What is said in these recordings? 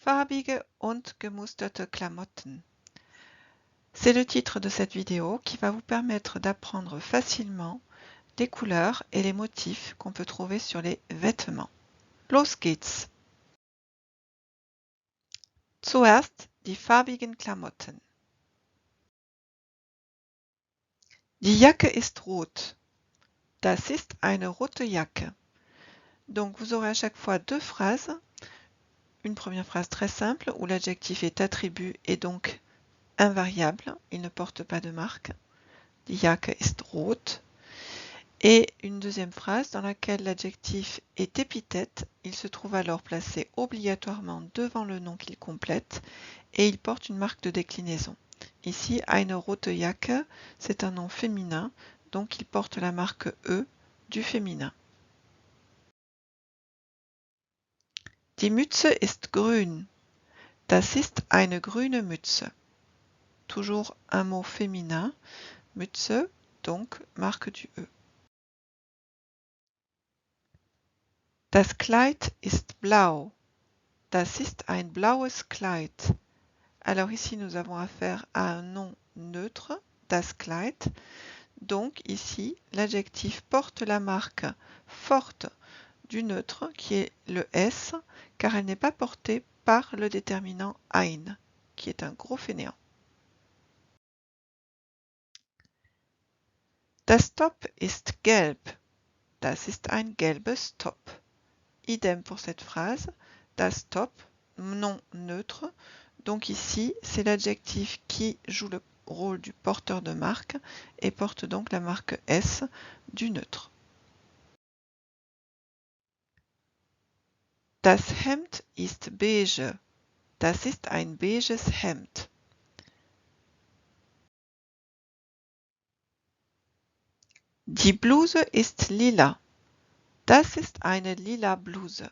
Farbige und gemusterte Klamotten. C'est le titre de cette vidéo qui va vous permettre d'apprendre facilement les couleurs et les motifs qu'on peut trouver sur les vêtements. Los geht's! Zuerst die farbigen Klamotten. Die Jacke ist rot. Das ist eine rote Jacke. Donc vous aurez à chaque fois deux phrases. Une première phrase très simple où l'adjectif est attribut et donc invariable, il ne porte pas de marque. Die Jacke ist rot. Et une deuxième phrase dans laquelle l'adjectif est épithète, il se trouve alors placé obligatoirement devant le nom qu'il complète et il porte une marque de déclinaison. Ici, eine rote Jacke, c'est un nom féminin, donc il porte la marque E du féminin. Die Mütze ist grün. Das ist eine grüne Mütze. Toujours un mot féminin, Mütze, donc marque du E. Das Kleid ist blau. Das ist ein blaues Kleid. Alors ici, nous avons affaire à un nom neutre, das Kleid. Donc ici, l'adjectif porte la marque forte du neutre, qui est le S, car elle n'est pas portée par le déterminant ein, qui est un gros fainéant. Das Top ist gelb. Das ist ein gelbes Top. Idem pour cette phrase, das Top, nom neutre. Donc ici, c'est l'adjectif qui joue le rôle du porteur de marque et porte donc la marque S du neutre. Das Hemd ist beige. Das ist ein beiges Hemd. Die Bluse ist lila. Das ist eine lila Bluse.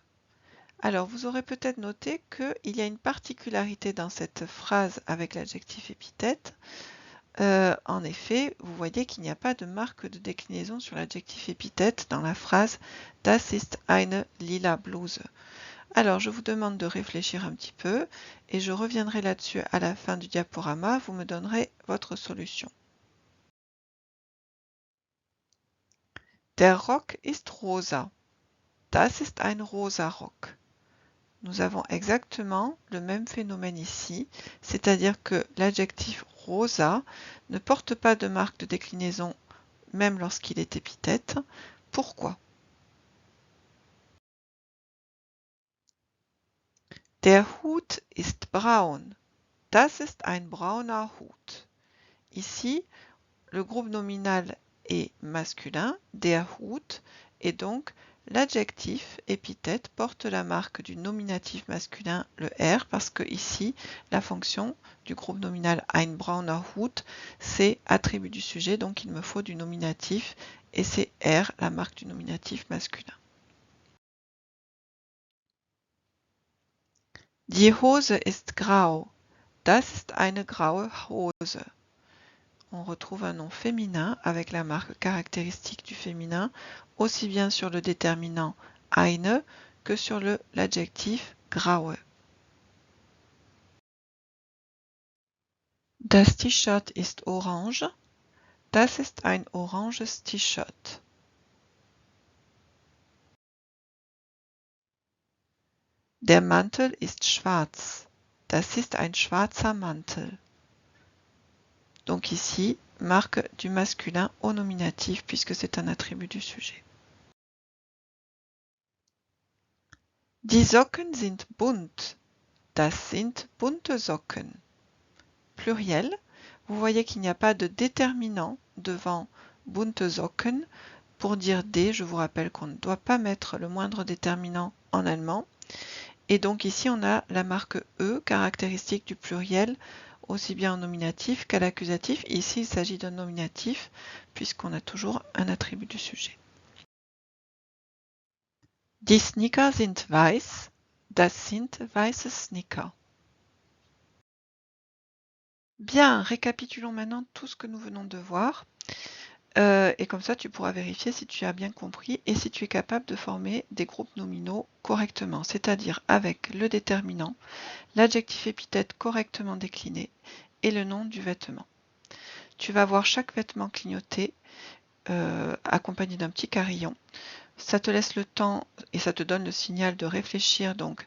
Alors, vous aurez peut-être noté qu'il y a une particularité dans cette phrase avec l'adjectif épithète. En effet, vous voyez qu'il n'y a pas de marque de déclinaison sur l'adjectif épithète dans la phrase Das ist eine lila Bluse. Alors, je vous demande de réfléchir un petit peu et je reviendrai là-dessus à la fin du diaporama. Vous me donnerez votre solution. Der Rock ist rosa. Das ist ein rosa Rock. Nous avons exactement le même phénomène ici, c'est-à-dire que l'adjectif rosa ne porte pas de marque de déclinaison même lorsqu'il est épithète. Pourquoi? Der Hut ist braun. Das ist ein brauner Hut. Ici, le groupe nominal est masculin, der Hut, et donc l'adjectif épithète porte la marque du nominatif masculin, le R, parce que ici, la fonction du groupe nominal ein brauner Hut, c'est attribut du sujet, donc il me faut du nominatif, et c'est R, la marque du nominatif masculin. Die Hose ist grau. Das ist eine graue Hose. On retrouve un nom féminin avec la marque caractéristique du féminin, aussi bien sur le déterminant eine que sur l'adjectif graue. Das T-Shirt ist orange. Das ist ein oranges T-Shirt. Der Mantel ist schwarz. Das ist ein schwarzer Mantel. Donc ici, marque du masculin au nominatif puisque c'est un attribut du sujet. Die Socken sind bunt. Das sind bunte Socken. Pluriel, vous voyez qu'il n'y a pas de déterminant devant bunte Socken. Pour dire des, je vous rappelle qu'on ne doit pas mettre le moindre déterminant en allemand. Et donc ici, on a la marque E, caractéristique du pluriel, aussi bien en nominatif qu'à l'accusatif. Ici, il s'agit d'un nominatif, puisqu'on a toujours un attribut du sujet. Die Sneaker sind weiß. Das sind weiße Sneaker. Bien, récapitulons maintenant tout ce que nous venons de voir. Et comme ça, tu pourras vérifier si tu as bien compris et si tu es capable de former des groupes nominaux correctement, c'est-à-dire avec le déterminant, l'adjectif épithète correctement décliné et le nom du vêtement. Tu vas voir chaque vêtement clignoté accompagné d'un petit carillon. Ça te laisse le temps et ça te donne le signal de réfléchir donc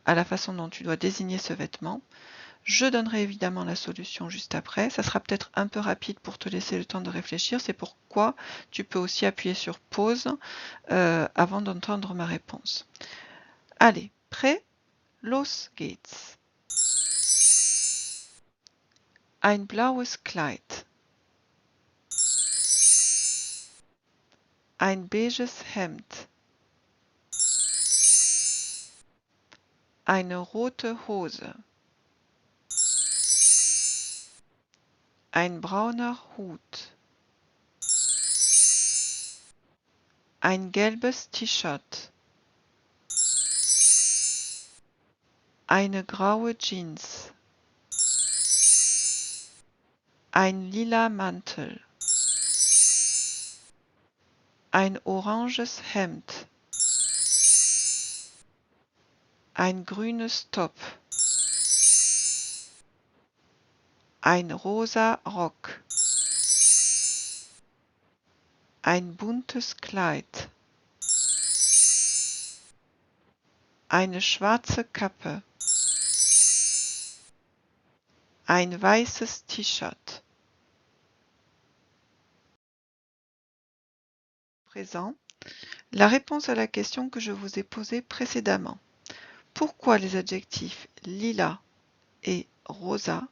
à la façon dont tu dois désigner ce vêtement. Je donnerai évidemment la solution juste après. Ça sera peut-être un peu rapide pour te laisser le temps de réfléchir. C'est pourquoi tu peux aussi appuyer sur pause avant d'entendre ma réponse. Allez, prêt? Los geht's. Ein blaues Kleid. Ein beiges Hemd. Eine rote Hose. Ein brauner Hut. Ein gelbes T-Shirt. Eine graue Jeans. Ein lila Mantel. Ein oranges Hemd. Ein grünes Top. Ein rosa Rock. Ein buntes Kleid. Eine schwarze Kappe. Ein weißes T-Shirt. Présent, la réponse à la question que je vous ai posée précédemment. Pourquoi les adjectifs lilas et rosa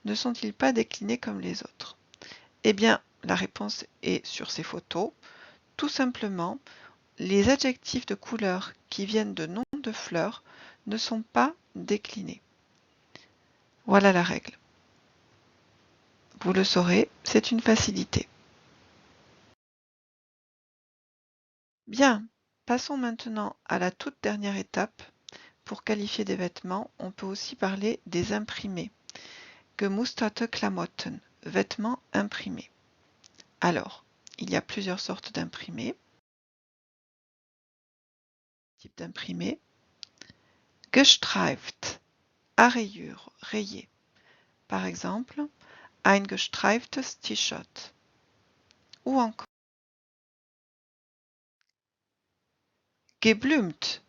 ne sont-ils pas déclinés comme les autres? Eh bien, la réponse est sur ces photos. Tout simplement, les adjectifs de couleur qui viennent de noms de fleurs ne sont pas déclinés. Voilà la règle. Vous le saurez, c'est une facilité. Bien, passons maintenant à la toute dernière étape. Pour qualifier des vêtements, on peut aussi parler des imprimés. Gemusterte Klamotten, vêtements imprimés. Alors, il y a plusieurs sortes d'imprimés. Type d'imprimé. Gestreift, à rayures, rayé. Par exemple, ein gestreiftes T-Shirt. Ou encore geblümt.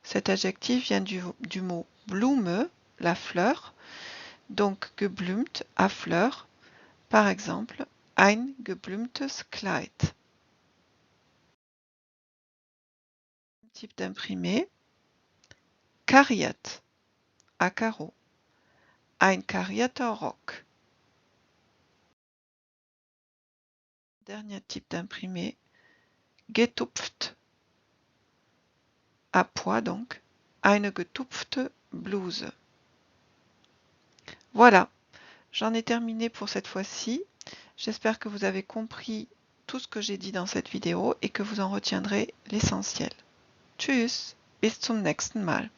Cet adjectif vient du mot Blume, la fleur. Donc geblümt, à fleur. Par exemple, ein geblümtes Kleid. Type d'imprimé. Kariert, à carreaux. Ein karierter Rock. Dernier type d'imprimé. Getupft, à pois donc. Eine getupfte Bluse. Voilà, j'en ai terminé pour cette fois-ci. J'espère que vous avez compris tout ce que j'ai dit dans cette vidéo et que vous en retiendrez l'essentiel. Tschüss, bis zum nächsten Mal.